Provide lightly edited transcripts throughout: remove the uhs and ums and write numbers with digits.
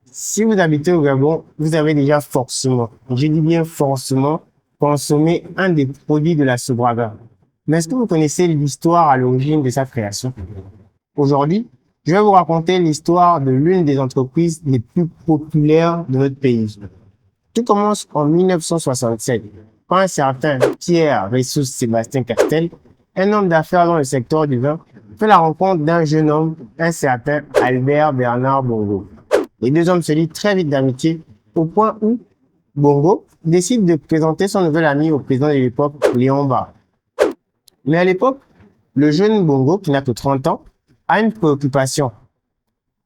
Si vous habitez au Gabon, vous avez déjà forcément, je dis bien forcément, consommé un des produits de la Sobraga. Mais est-ce que vous connaissez l'histoire à l'origine de sa création? Aujourd'hui, je vais vous raconter l'histoire de l'une des entreprises les plus populaires de notre pays. Tout commence en 1967, quand un certain Pierre Ressus Sébastien Castel, un homme d'affaires dans le secteur du vin, fait la rencontre d'un jeune homme, un certain Albert Bernard Bongo. Les deux hommes se lient très vite d'amitié, au point où Bongo décide de présenter son nouvel ami au président de l'époque, Léon Bar. Mais à l'époque, le jeune Bongo, qui n'a que 30 ans, a une préoccupation.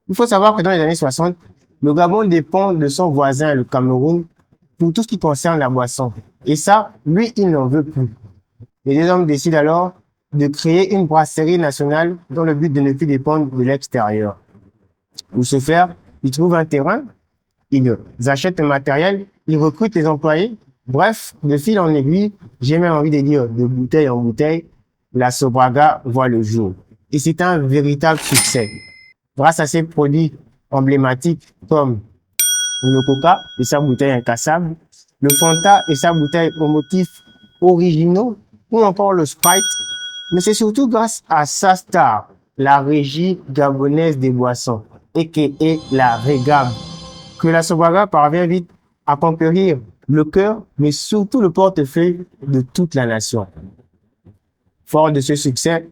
Il faut savoir que dans les années 60, le Gabon dépend de son voisin, le Cameroun, pour tout ce qui concerne la boisson. Et ça, lui, il n'en veut plus. Les deux hommes décident alors de créer une brasserie nationale dans le but de ne plus dépendre de l'extérieur. Pour ce faire, ils trouvent un terrain, ils achètent le matériel, ils recrutent les employés. Bref, de fil en aiguille, j'ai même envie de dire de bouteille en bouteille, la Sobraga voit le jour. Et c'est un véritable succès. Grâce à ces produits emblématiques comme le Coca et sa bouteille incassable, le Fanta et sa bouteille aux motifs originaux, ou encore le Sprite. Mais c'est surtout grâce à sa star, la Régie gabonaise des boissons, a.k.a. la REGAB, que la Sobraga parvient vite à conquérir le cœur, mais surtout le portefeuille de toute la nation. Fort de ce succès,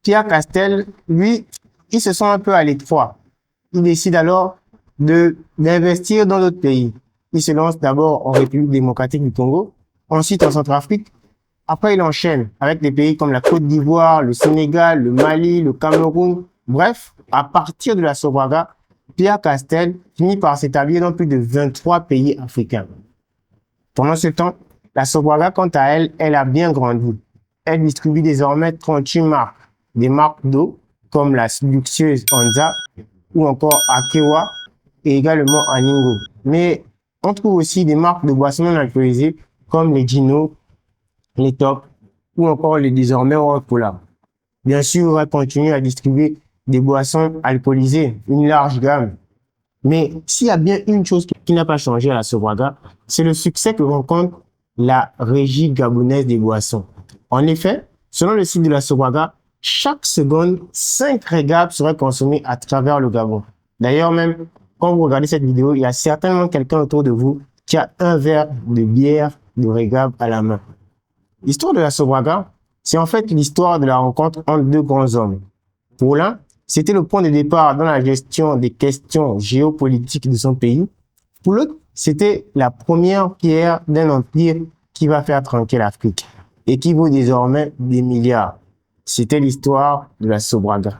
Pierre Castel, lui, il se sent un peu à l'étroit. Il décide alors d'investir dans d'autres pays. Il se lance d'abord en République démocratique du Congo, ensuite en Centrafrique. Après, il enchaîne avec des pays comme la Côte d'Ivoire, le Sénégal, le Mali, le Cameroun. Bref, à partir de la Sobraga, Pierre Castel finit par s'établir dans plus de 23 pays africains. Pendant ce temps, la Sobraga, quant à elle, elle a bien grandi. Elle distribue désormais 38 marques, des marques d'eau comme la luxueuse Anza ou encore Akewa et également Aningo. Mais on trouve aussi des marques de boissons non alcoolisées comme les Gino, les Top ou encore les désormais World Cola. Bien sûr, on va continuer à distribuer des boissons alcoolisées, une large gamme. Mais s'il y a bien une chose qui n'a pas changé à la Sobraga, c'est le succès que rencontre la Régie gabonaise des boissons. En effet, selon le site de la Sobraga, chaque seconde, 5 régabs seraient consommés à travers le Gabon. D'ailleurs, même quand vous regardez cette vidéo, il y a certainement quelqu'un autour de vous qui a un verre de bière de régab à la main. L'histoire de la Sobraga, c'est en fait l'histoire de la rencontre entre deux grands hommes. Pour l'un, c'était le point de départ dans la gestion des questions géopolitiques de son pays. Pour l'autre, c'était la première pierre d'un empire qui va faire tranquille l'Afrique et qui vaut désormais des milliards. C'était l'histoire de la Sobraga.